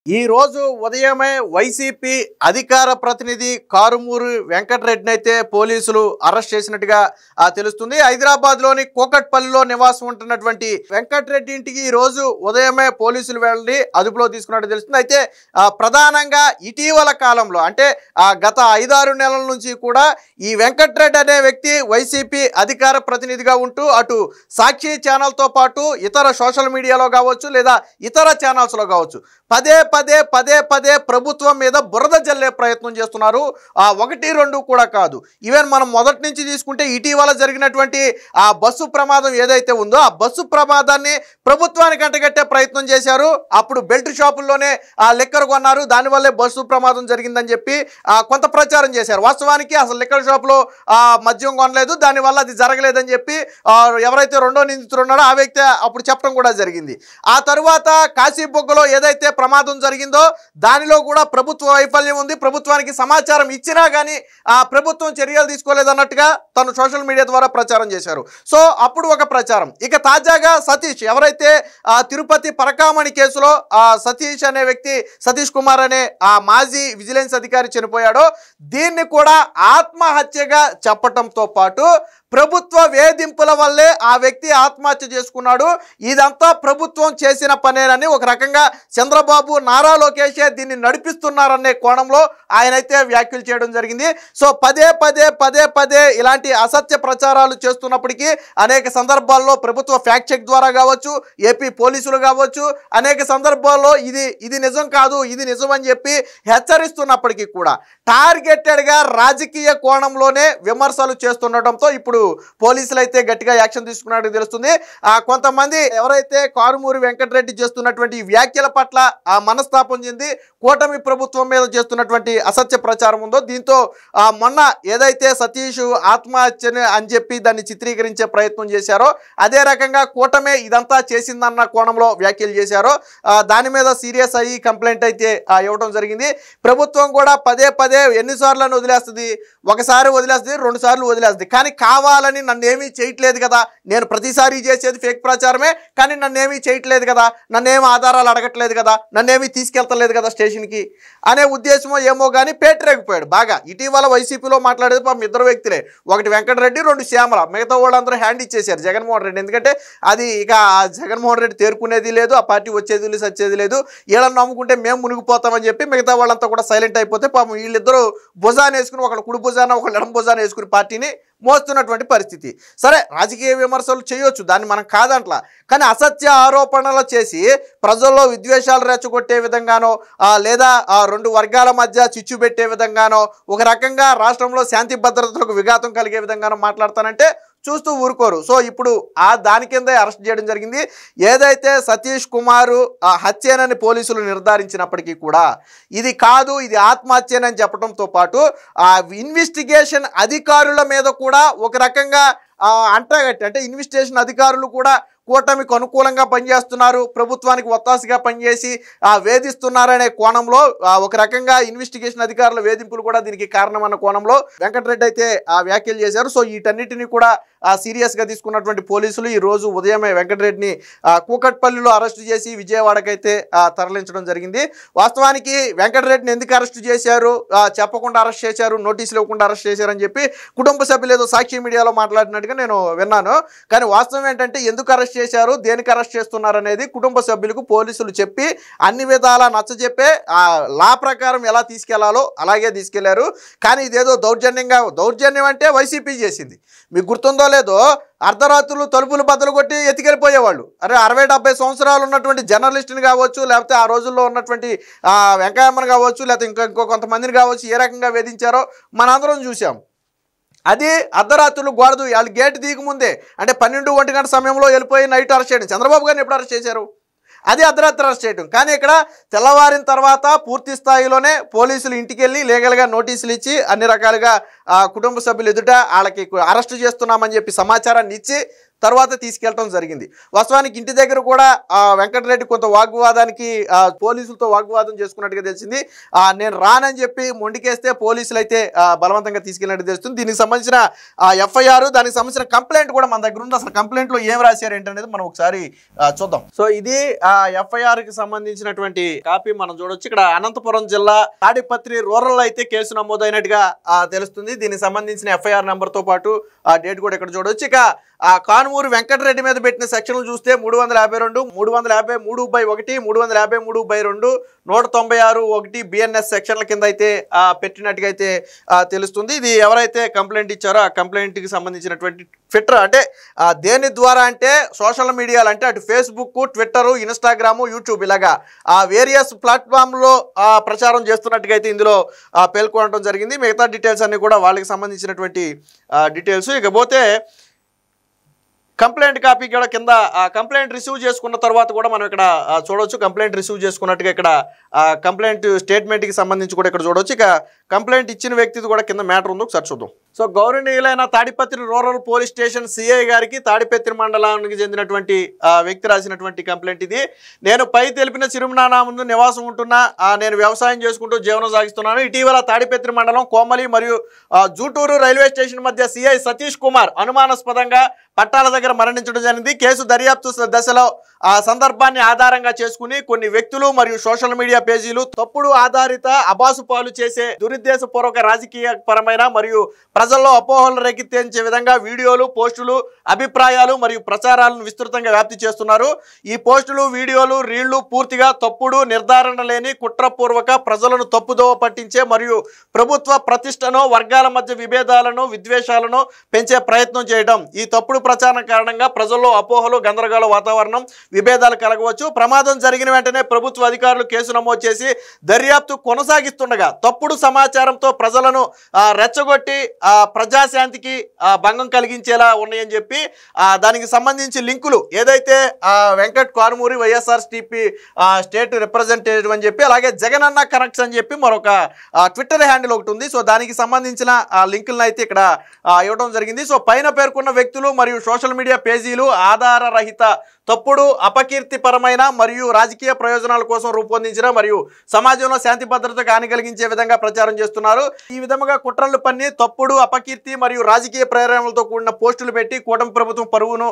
ఈ రోజు ఉదయమే వైసీపీ అధికార ప్రతినిధి కారుమూరి వెంకటరెడ్డిని అయితే పోలీసులు అరెస్ట్ చేసినట్టుగా తెలుస్తుంది. హైదరాబాద్లోని కూకట్పల్లిలో నివాసం ఉంటున్నటువంటి వెంకటరెడ్డి ఇంటికి ఈ రోజు ఉదయమే పోలీసులు వెళ్ళి అదుపులో తీసుకున్నట్టు తెలుస్తుంది. అయితే ప్రధానంగా ఇటీవల కాలంలో అంటే గత 5-6 నెలల నుంచి కూడా ఈ వెంకటరెడ్డి అనే వ్యక్తి వైసీపీ అధికార ప్రతినిధిగా ఉంటూ అటు సాక్షి ఛానల్తో పాటు ఇతర సోషల్ మీడియాలో కావచ్చు లేదా ఇతర ఛానల్స్లో కావచ్చు పదే పదే ప్రభుత్వం మీద బురద జల్లే ప్రయత్నం చేస్తున్నారు. 1-2 కూడా కాదు. ఈవెన్ మనం మొదటి నుంచి తీసుకుంటే ఇటీవల జరిగినటువంటి ఆ బస్సు ప్రమాదం ఏదైతే ఉందో ఆ బస్సు ప్రమాదాన్ని ప్రభుత్వానికి అంటగట్టే ప్రయత్నం చేశారు. అప్పుడు బెల్ట్ షాపుల్లోనే లిక్కర్ కొన్నారు, దానివల్లే బస్సు ప్రమాదం జరిగిందని చెప్పి కొంత ప్రచారం చేశారు. వాస్తవానికి అసలు లిక్కర్ షాప్లో మద్యం కొనలేదు, దానివల్ల అది జరగలేదని చెప్పి ఎవరైతే రెండో నిందితుడు ఉన్నాడో ఆ వ్యక్తి అప్పుడు చెప్పడం కూడా జరిగింది. ఆ తరువాత కాశీబొగ్గలో ఏదైతే ప్రమాదం జరిగిందో దానిలో కూడా ప్రభుత్వ వైఫల్యం ఉంది. ప్రభుత్వానికి సమాచారం ఇచ్చినా కానీ ప్రభుత్వం చర్యలు తీసుకోలేదన్నట్టుగా తను సోషల్ మీడియా ద్వారా ప్రచారం చేశారు. సో అప్పుడు ఒక ప్రచారం. ఇక తాజాగా సతీష్ ఎవరైతే తిరుపతి పరకామణి కేసులో సతీష్ అనే వ్యక్తి, సతీష్ కుమార్ అనే మాజీ విజిలెన్స్ అధికారి చనిపోయాడో దీన్ని కూడా ఆత్మహత్యగా చెప్పటంతో పాటు ప్రభుత్వ వేధింపుల వల్లే ఆ వ్యక్తి ఆత్మహత్య చేసుకున్నాడు, ఇదంతా ప్రభుత్వం చేసిన పనేనని ఒక రకంగా చంద్రబాబు నారా లోకేషే దీన్ని నడిపిస్తున్నారనే కోణంలో ఆయనైతే వ్యాఖ్యలు చేయడం జరిగింది. సో పదే ఇలాంటి అసత్య ప్రచారాలు చేస్తున్నప్పటికీ అనేక సందర్భాల్లో ప్రభుత్వ ఫ్యాక్ట్ చెక్ ద్వారా కావచ్చు, ఏపీ పోలీసులు కావచ్చు, అనేక సందర్భాల్లో ఇది నిజం కాదు, ఇది నిజం అని చెప్పి హెచ్చరిస్తున్నప్పటికీ కూడా టార్గెటెడ్గా రాజకీయ కోణంలోనే విమర్శలు చేస్తుండటంతో ఇప్పుడు పోలీసులు అయితే గట్టిగా యాక్షన్ తీసుకున్నట్టు తెలుస్తుంది. కొంతమంది ఎవరైతే కారుమూరి వెంకటరెడ్డి చేస్తున్నటువంటి వ్యాఖ్యల పట్ల మనస్తాపం చెంది కూటమి ప్రభుత్వం మీద చేస్తున్నటువంటి అసత్య ప్రచారం ఉందో దీంతో మొన్న ఏదైతే సతీష్ ఆత్మహత్యని అని చెప్పి దాన్ని చిత్రీకరించే ప్రయత్నం చేశారో అదే రకంగా కూటమే ఇదంతా చేసిందన్న కోణంలో వ్యాఖ్యలు చేశారో దాని మీద సీరియస్ అయ్యి కంప్లైంట్ అయితే ఇవ్వడం జరిగింది. ప్రభుత్వం కూడా పదే ఎన్నిసార్లు అని వదిలేస్తుంది, ఒకసారి వదిలేస్తుంది, 2 సార్లు వదిలేస్తుంది, కానీ కావాలని నన్నేమీ చేయట్లేదు కదా, నేను ప్రతిసారి చేసేది ఫేక్ ప్రచారమే కానీ నన్నేమీ చేయట్లేదు కదా, నన్నేమి ఆధారాలు అడగట్లేదు కదా, నన్నేమీ తీసుకెళ్తలేదు కదా స్టేషన్కి అనే ఉద్దేశమో ఏమో కానీ పేటరేగిపోయాడు బాగా. ఇటీవల వైసీపీలో మాట్లాడేది పాపం 2 వ్యక్తులే, ఒకటి వెంకటరెడ్డి, 2 శ్యామల, మిగతా వాళ్ళందరూ హ్యాండ్ ఇచ్చేశారు జగన్మోహన్ రెడ్డి. ఎందుకంటే అది ఇక జగన్మోహన్ రెడ్డి తేరుకునేది లేదు, ఆ పార్టీ వచ్చేది లేదు, సచ్చేది లేదు, వీళ్ళని నమ్ముకుంటే మేము మునిగిపోతామని చెప్పి మిగతా వాళ్ళంతా కూడా సైలెంట్ అయిపోతే పాపం వీళ్ళిద్దరూ భుజాన్ని వేసుకుని ఒకళ్ళు కుడి భుజాన ఒకళ్ళు ఎడమ భుజాన్ని వేసుకుని పార్టీని మోస్తున్నటువంటి పరిస్థితి. సరే రాజకీయ విమర్శలు చేయొచ్చు, దాన్ని మనం కాదంట్లా, కానీ అసత్య ఆరోపణలు చేసి ప్రజల్లో విద్వేషాలు రెచ్చగొట్టే విధంగానో లేదా 2 వర్గాల మధ్య చిచ్చు పెట్టే విధంగానో ఒక రకంగా రాష్ట్రంలో శాంతి భద్రతలకు విఘాతం కలిగే విధంగానో మాట్లాడతానంటే చూస్తూ ఊరుకోరు. సో ఇప్పుడు దాని కిందే అరెస్ట్ చేయడం జరిగింది. ఏదైతే సతీష్ కుమారు హత్యేనని పోలీసులు నిర్ధారించినప్పటికీ కూడా ఇది కాదు, ఇది ఆత్మహత్యేనని చెప్పడంతో పాటు ఇన్వెస్టిగేషన్ అధికారుల మీద కూడా ఒక రకంగా అంటగట్టి, అంటే ఇన్వెస్టిగేషన్ అధికారులు కూడా కూటమికి అనుకూలంగా పనిచేస్తున్నారు, ప్రభుత్వానికి ఒత్తాసుగా పనిచేసి వేధిస్తున్నారనే కోణంలో ఒక రకంగా ఇన్వెస్టిగేషన్ అధికారుల వేధింపులు కూడా దీనికి కారణమన్న కోణంలో వెంకటరెడ్డి అయితే వ్యాఖ్యలు చేశారు. సో వీటన్నిటిని కూడా సీరియస్గా తీసుకున్నటువంటి పోలీసులు ఈ రోజు ఉదయమే వెంకటరెడ్డిని కూకట్పల్లిలో అరెస్టు చేసి విజయవాడకైతే తరలించడం జరిగింది. వాస్తవానికి వెంకటరెడ్డిని ఎందుకు అరెస్టు చేశారు, చెప్పకుండా అరెస్ట్ చేశారు, నోటీసులు ఇవ్వకుండా అరెస్ట్ చేశారని చెప్పి కుటుంబ సభ్యులు ఏదో సాక్షి మీడియాలో మాట్లాడినట్టుగా నేను విన్నాను. కానీ వాస్తవం ఏంటంటే ఎందుకు అరెస్ట్ చేశారు, దేనికి అరెస్ట్ చేస్తున్నారు అనేది కుటుంబ సభ్యులకు పోలీసులు చెప్పి అన్ని విధాలా నచ్చజెప్పే లా ప్రకారం ఎలా తీసుకెళ్లాలో అలాగే తీసుకెళ్లారు. కానీ ఇదేదో దౌర్జన్యం అంటే వైసీపీ చేసింది. మీకు గుర్తుందో లేదో అర్ధరాత్రులు తలుపులు బద్దలు కొట్టి ఎత్తికెళ్ళిపోయేవాళ్ళు. అరే 60-70 సంవత్సరాలు ఉన్నటువంటి జర్నలిస్టుని కావచ్చు, లేకపోతే ఆ రోజుల్లో ఉన్నటువంటి వెంకయ్యమ్మని కావచ్చు, లేకపోతే ఇంకో కొంతమందిని కావచ్చు, ఏ రకంగా వేధించారో మనందరం చూసాం. అది అర్ధరాత్రులు గోడదు వాళ్ళు గేట్ దిగముందే అంటే 12-1 గంట సమయంలో వెళ్ళిపోయి నైట్ అరెస్ట్ చేయడం. చంద్రబాబు గారిని ఎప్పుడు అరెస్ట్ చేశారు, అది అర్ధరాత్రి అరెస్ట్ చేయడం. కానీ ఇక్కడ తెల్లవారిన తర్వాత పూర్తి స్థాయిలోనే పోలీసులు ఇంటికి వెళ్ళి లీగల్గా నోటీసులు ఇచ్చి అన్ని రకాలుగా కుటుంబ సభ్యులు ఎదుట వాళ్ళకి అరెస్టు చేస్తున్నామని చెప్పి సమాచారాన్ని ఇచ్చి తర్వాత తీసుకెళ్ళటం జరిగింది. వాస్తవానికి ఇంటి దగ్గర కూడా వెంకటరెడ్డి కొంత వాగ్వాదానికి పోలీసులతో వాగ్వాదం చేసుకున్నట్టుగా తెలిసింది. నేను రానని చెప్పి మొండికేస్తే పోలీసులు అయితే బలవంతంగా తీసుకెళ్ళినట్టు తెలుస్తుంది. దీనికి సంబంధించిన ఎఫ్ఐఆర్, దానికి సంబంధించిన కంప్లైంట్ కూడా మన దగ్గర ఉంది. అసలు కంప్లైంట్లో ఏం రాశారు ఏంటనేది మనం ఒకసారి చూద్దాం. సో ఇది ఎఫ్ఐఆర్కి సంబంధించినటువంటి కాపీ మనం చూడొచ్చు. ఇక్కడ అనంతపురం జిల్లా తాడిపత్రి రూరల్ అయితే కేసు నమోదైనట్టుగా తెలుస్తుంది. దీనికి సంబంధించిన ఎఫ్ఐఆర్ నెంబర్తో పాటు డేట్ కూడా ఇక్కడ చూడవచ్చు. ఇక కానుమూరు వెంకటరెడ్డి మీద పెట్టిన సెక్షన్లు చూస్తే 352, 353/1, 353/2, 196(1) BNS సెక్షన్ల కింద అయితే పెట్టినట్టుగా అయితే తెలుస్తుంది. ఇది ఎవరైతే కంప్లైంట్ ఇచ్చారో ఆ కంప్లైంట్కి సంబంధించినటువంటి ట్విట్టర్, అంటే దేని ద్వారా అంటే సోషల్ మీడియాలు, అంటే అటు ఫేస్బుక్, ట్విట్టర్, ఇన్స్టాగ్రామ్, యూట్యూబ్ ఇలాగా వేరియస్ ప్లాట్ఫామ్లో ప్రచారం చేస్తున్నట్టుగా అయితే ఇందులో పేర్కొనడం జరిగింది. మిగతా డీటెయిల్స్ అన్నీ కూడా వాళ్ళకి సంబంధించినటువంటి డీటెయిల్స్. ఇకపోతే కంప్లైంట్ కాపీ కూడా కింద కంప్లైంట్ రిసీవ్ చేసుకున్న తర్వాత కూడా మనం ఇక్కడ చూడవచ్చు. కంప్లైంట్ రిసీవ్ చేసుకున్నట్టుగా ఇక్కడ కంప్లైంట్ స్టేట్మెంట్కి సంబంధించి కూడా ఇక్కడ చూడవచ్చు. ఇక కంప్లైంట్ ఇచ్చిన వ్యక్తిది కూడా కింద మ్యాటర్ ఉందో ఒకసారి చూద్దాం. సో గౌరవనీయులైన Tadipatri rural police station CI గారికి తాడిపత్రి మండలానికి చెందినటువంటి వ్యక్తి రాసినటువంటి కంప్లైంట్ ఇది. నేను పై తెలిపిన చిరునామా ముందు నివాసం ఉంటున్నా, నేను వ్యవసాయం చేసుకుంటూ జీవనం సాగిస్తున్నాను. ఇటీవల తాడిపత్రి మండలం కోమలి మరియు జూటూరు రైల్వే స్టేషన్ మధ్య సిఐ సతీష్ కుమార్ అనుమానాస్పదంగా పట్టాల దగ్గర మరణించడం జరిగింది. కేసు దర్యాప్తు దశలో ఆ సందర్భాన్ని ఆధారంగా చేసుకుని కొన్ని వ్యక్తులు మరియు సోషల్ మీడియా పేజీలు తప్పుడు ఆధారిత అబాసుపాలు చేసే దురుద్దేశపూర్వక రాజకీయ పరమైన మరియు ప్రజల్లో అపోహలు రేకెత్తించే విధంగా వీడియోలు, పోస్టులు, అభిప్రాయాలు మరియు ప్రచారాలను విస్తృతంగా వ్యాప్తి చేస్తున్నారు. ఈ పోస్టులు, వీడియోలు, రీళ్లు పూర్తిగా తప్పుడు, నిర్ధారణ లేని, కుట్రపూర్వక, ప్రజలను తప్పుదోవ పట్టించే మరియు ప్రభుత్వ ప్రతిష్టను, వర్గాల మధ్య విభేదాలను, విద్వేషాలను పెంచే ప్రయత్నం చేయడం. ఈ తప్పుడు ప్రచారం కారణంగా ప్రజల్లో అపోహలు, గందరగోళ వాతావరణం, విభేదాలు కలగవచ్చు. ప్రమాదం జరిగిన వెంటనే ప్రభుత్వ అధికారులు కేసు నమోదు చేసి దర్యాప్తు కొనసాగిస్తుండగా తప్పుడు సమాచారంతో ప్రజలను రెచ్చగొట్టి ప్రజాశాంతికి భంగం కలిగించేలా ఉన్నాయని చెప్పి దానికి సంబంధించి లింకులు ఏదైతే వెంకట్ కారుమూరి వైఎస్ఆర్సీపీ స్టేట్ రిప్రజెంటేటివ్ అని చెప్పి, అలాగే జగనన్న కనెక్ట్స్ అని చెప్పి మరొక ట్విట్టర్ హ్యాండిల్ ఒకటి ఉంది. సో దానికి సంబంధించిన లింకులను అయితే ఇక్కడ ఇవ్వడం జరిగింది. సో పైన పేర్కొన్న వ్యక్తులు మరియు సోషల్ మీడియా పేజీలు ఆధారరహిత, తప్పుడు, అపకీర్తిపరమైన మరియు రాజకీయ ప్రయోజనాల కోసం రూపొందించిన మరియు సమాజంలో శాంతి భద్రతకు హాని కలిగించే విధంగా ప్రచారం చేస్తున్నారు. ఈ విధంగా కుట్రలు పన్ని తప్పుడు, అపకీర్తి మరియు రాజకీయ ప్రేరణలతో కూడిన పోస్టులు పెట్టి కూటమి ప్రభుత్వం పరువును,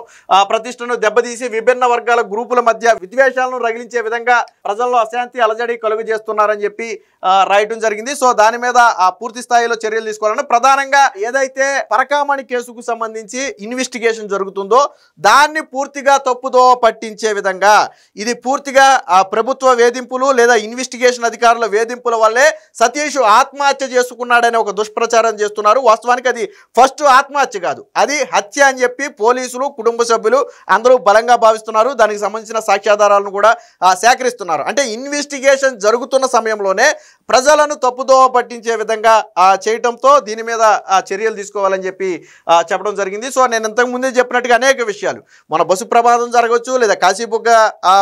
ప్రతిష్టను దెబ్బతీసి విభిన్న వర్గాల గ్రూపుల మధ్య విద్వేషాలను రగిలించే విధంగా ప్రజల్లో అశాంతి, అలజడి కలుగు చేస్తున్నారని చెప్పి రాయటం జరిగింది. సో దాని మీద పూర్తి స్థాయిలో చర్యలు తీసుకోవాలని, ప్రధానంగా ఏదైతే పరకామణి కేసుకు సంబంధించి ఇన్వెస్టిగేషన్ జరుగుతుందో దాన్ని పూర్తిగా తప్పుదో పట్టించే విధంగా, ఇది పూర్తిగా ప్రభుత్వ వేధింపులు లేదా ఇన్వెస్టిగేషన్ అధికారుల వేధింపుల వల్లే సతీష్ ఆత్మహత్య చేసుకున్నాడనే ఒక దుష్ప్రచారం చేస్తున్నారు. వాస్తవానికి అది ఫస్ట్ ఆత్మహత్య కాదు, అది హత్య అని చెప్పి పోలీసులు, కుటుంబ సభ్యులు అందరూ బలంగా భావిస్తున్నారు. దానికి సంబంధించిన సాక్ష్యాధారాలను కూడా సేకరిస్తున్నారు. అంటే ఇన్వెస్టిగేషన్ జరుగుతున్న సమయంలోనే ప్రజలను తప్పుదోవ పట్టించే విధంగా చేయటంతో దీని మీద చర్యలు తీసుకోవాలని చెప్పి చెప్పడం జరిగింది. సో నేను ఇంతకు ముందే చెప్పినట్టుగా అనేక విషయాలు, మన బస్సు ప్రమాదం జరగవచ్చు, లేదా కాశీబుగ్గ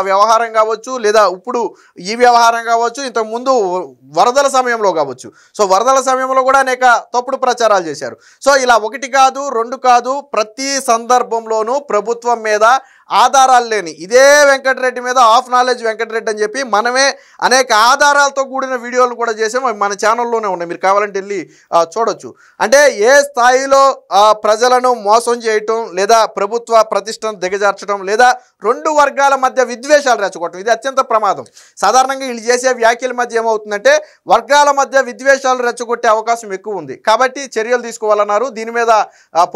వ్యవహారం కావచ్చు, లేదా ఇప్పుడు ఈ వ్యవహారం కావచ్చు, ఇంతకుముందు వరదల సమయంలో కావచ్చు. సో వరదల సమయంలో కూడా అనేక తప్పుడు ప్రచారాలు చేశారు. సో ఇలా ఒకటి కాదు, రెండు కాదు, ప్రతి సందర్భంలోనూ ప్రభుత్వం మీద ఆధారాలు లేని, ఇదే వెంకటరెడ్డి మీద ఆఫ్ నాలెడ్జ్ వెంకటరెడ్డి అని చెప్పి మనమే అనేక ఆధారాలతో కూడిన వీడియోలు కూడా చేసాం. మన ఛానల్లోనే ఉన్నాయి, మీరు కావాలంటే వెళ్ళి చూడొచ్చు. అంటే ఏ స్థాయిలో ప్రజలను మోసం చేయటం, లేదా ప్రభుత్వ ప్రతిష్టను దిగజార్చడం, లేదా రెండు వర్గాల మధ్య విద్వేషాలు రెచ్చగొట్టడం, ఇది అత్యంత ప్రమాదం. సాధారణంగా వీళ్ళు చేసే వ్యాఖ్యల మధ్య ఏమవుతుందంటే వర్గాల మధ్య విద్వేషాలు రెచ్చగొట్టే అవకాశం ఎక్కువ ఉంది. కాబట్టి చర్యలు తీసుకోవాలన్నారు. దీని మీద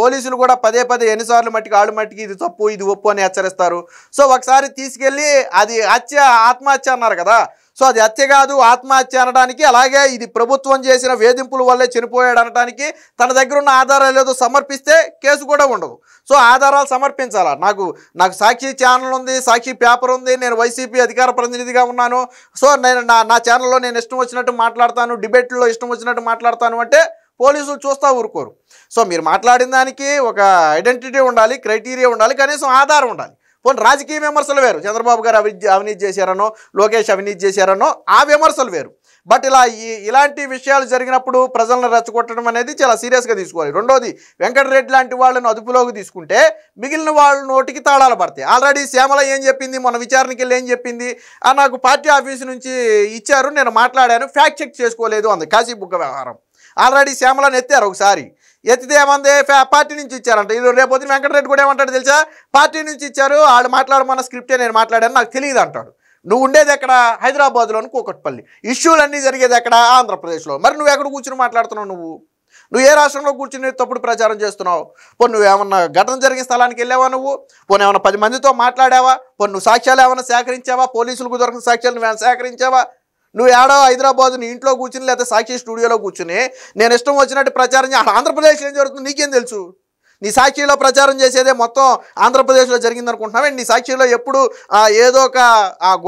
పోలీసులు కూడా పదే ఎన్నిసార్లు మట్టికి ఆళ్ళు మట్టికి ఇది తప్పు, ఇది ఒప్పు అని హెచ్చరిస్తారు. సో ఒకసారి తీసుకెళ్ళి అది హత్య, ఆత్మహత్య అన్నారు కదా, సో అది హత్య కాదు, ఆత్మహత్య అనడానికి, అలాగే ఇది ప్రభుత్వం చేసిన వేధింపుల వల్లే చనిపోయాడు అనడానికి తన దగ్గర ఉన్న ఆధారాలు ఏదో సమర్పిస్తే కేసు కూడా ఉండదు. సో ఆధారాలు సమర్పించాలా. నాకు సాక్షి ఛానల్ ఉంది, సాక్షి పేపర్ ఉంది, నేను వైసీపీ అధికార ప్రతినిధిగా ఉన్నాను, సో నేను నా ఛానల్లో నేను ఇష్టం వచ్చినట్టు మాట్లాడతాను, డిబేట్లో ఇష్టం వచ్చినట్టు మాట్లాడతాను అంటే పోలీసులు చూస్తూ ఊరుకోరు. సో మీరు మాట్లాడిన దానికి ఒక ఐడెంటిటీ ఉండాలి, క్రైటీరియా ఉండాలి, కనీసం ఆధారం ఉండాలి. పోనీ రాజకీయ విమర్శలు వేరు, చంద్రబాబు గారు అవినీతి చేశారనో, లోకేష్ అవినీతి చేశారనో ఆ విమర్శలు వేరు. బట్ ఇలాంటి విషయాలు జరిగినప్పుడు ప్రజలను రెచ్చగొట్టడం అనేది చాలా సీరియస్గా తీసుకోవాలి. రెండోది, వెంకటరెడ్డి లాంటి వాళ్ళని అదుపులోకి తీసుకుంటే మిగిలిన వాళ్ళ నోటికి తాళాలు పడతాయి. ఆల్రెడీ శ్యామల ఏం చెప్పింది, మన విచారణకి వెళ్ళి ఏం చెప్పింది, నాకు పార్టీ ఆఫీసు నుంచి ఇచ్చారు, నేను మాట్లాడాను, ఫ్యాక్ట్ చెక్ చేసుకోలేదు అంది. కాశీబుగ్గ వ్యవహారం ఆల్రెడీ శ్యామలను ఎత్తారు ఒకసారి. ఎత్తితే ఏమంది, పార్టీ నుంచి ఇచ్చారంట. ఇది రేపొద్దున వెంకటరెడ్డి కూడా ఏమంటాడు తెలుసా, పార్టీ నుంచి ఇచ్చారు, వాళ్ళు మాట్లాడమన్న స్క్రిప్టే నేను మాట్లాడాను, నాకు తెలియదు అంటాడు. నువ్వు ఉండేది ఎక్కడ, హైదరాబాద్లోని కూకట్పల్లి. ఇష్యూలన్నీ జరిగేది ఎక్కడ, ఆంధ్రప్రదేశ్లో. మరి నువ్వు ఎక్కడ కూర్చుని మాట్లాడుతున్నావు, నువ్వు ఏ రాష్ట్రంలో కూర్చుని తప్పుడు ప్రచారం చేస్తున్నావు? పోనీ నువ్వేమన్నా ఘటన జరిగిన స్థలానికి వెళ్ళావా, పోనీ ఏమన్నా 10 మందితో మాట్లాడావా, పోనీ నువ్వు సాక్ష్యాలు ఏమైనా సేకరించావా, పోలీసులకు దొరికిన సాక్ష్యాలు నువ్వేమైనా సేకరించావా? నువ్వు ఏడో హైదరాబాద్ నీ ఇంట్లో కూర్చుని లేదా సాక్షి స్టూడియోలో కూర్చుని నేను ఇష్టం వచ్చినట్టు ప్రచారం ఆంధ్రప్రదేశ్లో ఏం జరుగుతుంది నీకేం తెలుసు? నీ సాక్షిలో ప్రచారం చేసేదే మొత్తం ఆంధ్రప్రదేశ్లో జరిగింది అనుకుంటున్నావే. నీ సాక్షిలో ఎప్పుడు ఏదో ఒక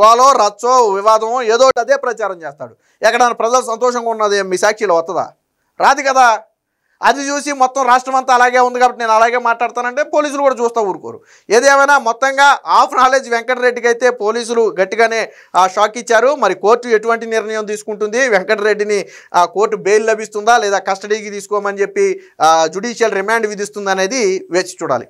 గోలో రచ్చో వివాదమో ఏదో అదే ప్రచారం చేస్తాడు. ఎక్కడైనా ప్రజలు సంతోషంగా ఉన్నది మీ సాక్షిలో వస్తుందా? రాదు కదా. అది చూసి మొత్తం రాష్ట్రం అంతా అలాగే ఉంది కాబట్టి నేను అలాగే మాట్లాడతానంటే పోలీసులు కూడా చూస్తూ ఊరుకోరు. ఏదేమైనా మొత్తంగా ఆఫ్ నాలెడ్జ్ వెంకటరెడ్డికి అయితే పోలీసులు గట్టిగానే షాక్ ఇచ్చారు. మరి కోర్టు ఎటువంటి నిర్ణయం తీసుకుంటుంది, వెంకటరెడ్డిని కోర్టు బెయిల్ లభిస్తుందా లేదా కస్టడీకి తీసుకోమని చెప్పి జ్యుడిషియల్ రిమాండ్ విధిస్తుందా అనేది వేచి చూడాలి.